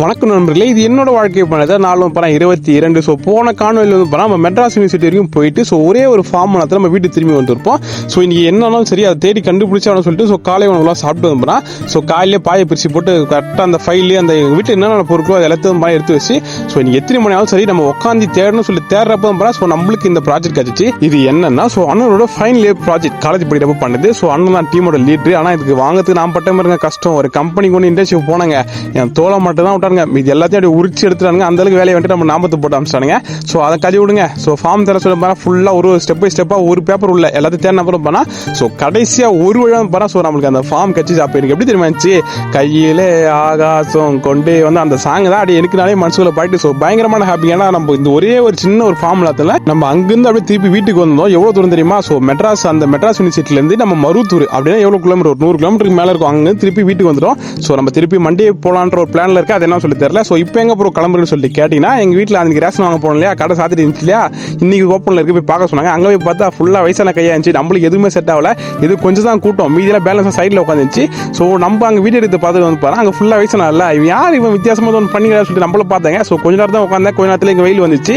வணக்கம் நண்பர்களே, இது என்னோட வாழ்க்கை பண்ணதை நாளும் படம் 22. ஸோ போன காணொலியில் வந்து நம்ம மெட்ராஸ் யூனிவர்சிட்டி வரைக்கும் போயிட்டு ஸோ ஒரே ஒரு ஃபார்ம் நேரத்தில் நம்ம வீட்டுக்கு திரும்பி வந்துருப்போம். ஸோ இன்னைக்கு என்னன்னாலும் சரி அதை தேடி கண்டுபிடிச்சாலும் சொல்லிட்டு ஸோ காலை உணவுலாம் சாப்பிட்டு வந்தோம்னா ஸோ காலையிலே பாயை பிரித்து போட்டு கரெக்டாக அந்த ஃபைலு அந்த எங்கள் வீட்டில் என்னென்ன பொருட்களோ அது எல்லாத்தையும் மாதிரி எடுத்து வச்சு ஸோ இன்னைக்கு எத்தனை மணி ஆகும் சரி நம்ம உட்காந்து தேடணும் சொல்லி தேடுறப்ப தான் ஸோ நம்மளுக்கு இந்த ப்ராஜெக்ட் கிடச்சிச்சு. இது என்னன்னா ஸோ அண்ணனோட ஃபைனல் இயர் ப்ராஜெக்ட் காலேஜ் படிக்கிறப்ப பண்ணது. ஸோ அண்ணன் தான் டீமோட லீட்ரு. ஆனால் இதுக்கு வாங்கிறதுக்கு நான் பட்ட மாதிரி கஷ்டம். ஒரு கம்பெனிக்கு ஒன்று இன்டர்ன்ஷிப் போனாங்க, என் தோலை மட்டும் தான் விட்டாருங்க, இது எல்லாத்தையும் உரிச்சு எடுத்துட்டானுங்க. அந்த அளவுக்கு வேலையை வந்துட்டு நம்ம நாமத்தை போட்டு அமிச்சிட்டானுங்க. ஸோ அதை கழுவி விடுங்க. ஸோ ஃபார்ம் தர சொல்ல போனால் ஃபுல்லாக ஒரு ஸ்டெப் பை ஸ்டெப்பாக ஒரு பேப்பர் உள்ள எல்லாத்தையும் தேர்ன அப்புறம் போனால் ஸோ கடைசியாக ஒரு விழாவும் போனால் ஸோ நம்மளுக்கு அந்த ஃபார்ம் கட்சி அப்போ எனக்கு எப்படி தெரியுமா இருந்துச்சு, கையிலே ஆகாசம் கொண்டே வந்து அந்த சாங் தான் அப்படி எனக்குனாலே மனசுக்குள்ள பாயிட்டு ஸோ பயங்கரமான ஹாப்பி. ஏன்னா நம்ம இந்த ஒரே ஒரு சின்ன ஒரு ஃபார்ம் இல்லாதல நம்ம அங்கிருந்து அப்படியே திருப்பி வீட்டுக்கு வந்தோம். எவ்வளோ தூரம் தெரியுமா, ஸோ மெட்ராஸ் அந்த மெட்ராஸ் யூனிவர்சிட்டிலேருந்து நம்ம மருவத்தூர் அப்படின்னா எவ்வளோ கிலோமீட்டர், ஒரு 100 கிலோமீட்டருக்கு மேலே இருக்கும். அங்கே திருப்பி வீட்டுக்கு வந்துடும். ஸோ நம்ம திருப்பி மண்டே போகலான்ற ஒரு பிளானில் இருக்கு. அது என்ன சொல்லி தெரியல. ஸோ இப்போ எங்கே அப்புறம் கிளம்புறேன்னு சொல்லி கேட்டிங்கன்னா எங்கள் வீட்டில் அன்றைக்கி ரேஷன் வாங்க போனோம் இல்லையா, கடை சாத்திட்டு இருந்துச்சு இல்லையா, இன்னைக்கு ஓப்பனில் இருக்கு போய் பார்க்க சொன்னாங்க. அங்கே போய் பார்த்தா ஃபுல்லாக வயசான கையாக இருந்துச்சு. நம்மளுக்கு எதுவுமே செட் ஆகல. இது கொஞ்சம் தான் கூட்டம், மீதியெல்லாம் பேலன்ஸாக சைடில் உட்காந்துச்சு. ஸோ நம்ம அங்கே வீடியோ எடுத்து பார்த்துட்டு வந்து பாருங்க, அங்கே ஃபுல்லாக வயசான இல்லை இவன் யார் இவன் வித்தியாசமாக ஒன்று பண்ணிக்கிறா சொல்லிட்டு நம்மள பார்த்தாங்க. ஸோ கொஞ்ச நேரம் தான் உட்காந்தேன். கொஞ்ச நேரத்தில் இங்கே வெயில் வந்துச்சு.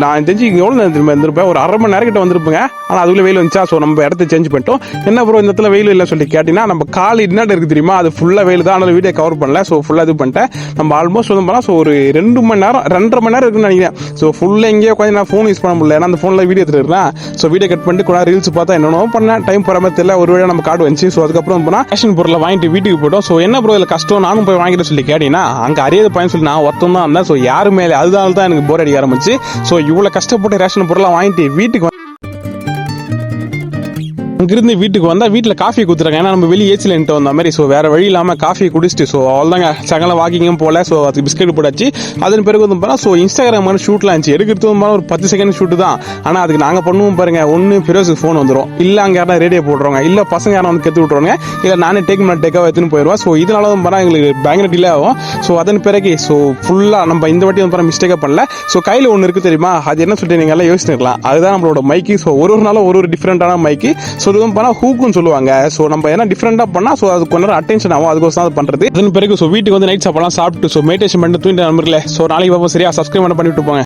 நான் தெரிஞ்சு இங்கே எவ்வளோ நேரம் இருந்திருப்பேன், ஒரு அரை மணி நேரம் கிட்ட வந்திருப்பேங்க. ஆனால் அதுக்குள்ளே வெயில் வந்துச்சா. ஸோ நம்ம இடத்த சேஞ்ச் பண்ணிட்டோம். என்ன ப்ரோ இந்த இடத்துல வெயில் இல்லை சொல்லி கேட்டிங்கன்னா நம்ம கால் என்ன இருக்கு தெரியுமா, அது ஃபுல்லாக வெயில் தான். அதனால வீடியோ கவர் பண்ணல. ஸோ ஃபுல்லாக இது பண்ணிட்டேன். நம்ம ஆல்மோஸ்ட் வந்து போனால் ஸோ ஒரு 2 மணி நேரம் 2.5 மணி நேரம் இருக்குன்னு நினைக்கிறேன். ஸோ ஃபுல்லாக எங்கேயோ உட்காந்து நான் ஃபோன் யூஸ் பண்ண முடியல. ஏன்னா அந்த ஃபோனில் வீடியோ எடுத்துருக்கேன். ஸோ வீடியோ கட் பண்ணிட்டு கூட ரீல்ஸ் பார்த்தா என்னென்னோ பண்ணேன். டைம் போகிற மாதிரி தெரியல. ஒரு வேளை நம்ம கார்டு வந்துச்சு. ஸோ அதுக்கப்புறம் போனால் ஃபேஷன் பொருளை வாங்கிட்டு வீட்டுக்கு போய்ட்டோம். ஸோ என்ன ப்ரோ இதில் கஷ்டம், நானும் போய் வாங்கிட்டு சொல்லி கேட்டிங்கன்னா அங்கே அறியாத பையன் சொல்லி நான் ஒருத்தம் தான் இருந்தேன். ஸோ யாரு மேலே அதுதான் தான் எனக்கு போர் அடிக்க ஆரம்பிச்சு. ஸோ இவ்வளோ கஷ்டப்பட்டு ரேஷன் பொருளாக வாங்கிட்டு வீட்டுக்கு அங்கிருந்து வீட்டுக்கு வந்தால் வீட்டில் காஃபி கொடுத்துருக்காங்க. ஏன்னா நம்ம வெளியே ஏச்சில் நின்று வந்த மாதிரி. ஸோ வேறு வழி இல்லாமல் காஃபி குடிச்சிட்டு ஸோ அவ்வளோதாங்க சகல வாக்கிங்கும் போல. ஸோ அதுக்கு பிஸ்கெட் போட்டாச்சு. அதன் பிறகு வந்து போனால் ஸோ இன்ஸ்டாகிராம் மாதிரி ஷூட்லாம் இருந்துச்சு. எடுக்கிறது வந்து ஒரு 10 செகண்ட் ஷூட்டு தான். ஆனால் அதுக்கு நாங்கள் பண்ணுவோம் பாருங்க, ஒன்று பிரோஸுக்கு ஃபோன் வந்துடும், இல்லை அங்கே யாரும் ரேடியோ போடுறோங்க, இல்லை பசங்க யாரும் வந்து கற்று விட்ருவாங்க, இல்லை நானே டேக்காக எடுத்துன்னு போயிடுவேன். ஸோ இதனால வந்து போனால் எங்களுக்கு பயங்கர டிலே ஆகும். ஸோ அதன் பிறகு ஸோ ஃபுல்லாக நம்ம இந்த வாட்டி வந்து மிஸ்டேக்காக பண்ணல. ஸோ கையில் ஒன்று இருக்குது தெரியுமா, அது என்ன சொல்லிட்டு நீங்கள் எல்லாம் யோசிச்சுக்கலாம். அதுதான் நம்மளோட மைக்கு. ஸோ ஒரு நாளும் ஒரு டிஃப்ரெண்டான மைக்கு. ஸோ இது வந்து போனால் ஹூக்குன்னு சொல்லுவாங்க. ஸோ நம்ம என்ன டிஃப்ரெண்டாக பண்ணால் ஸோ அது கொஞ்சம் அட்டென்ஷன் ஆகும். அதுக்கோசம் அது பண்ணுறது. அதன் பிறகு ஸோ வீட்டுக்கு வந்து நைட் சாப்பாடுலாம் சாப்பிட்டு ஸோ மெடிடேஷன் பண்ணிட்டு தூங்கிட்டு நம்பர்களே. ஸோ நாளைக்கு பார்ப்போம். சரியா சப்ஸ்கிரைப் பண்ணிட்டு போங்க.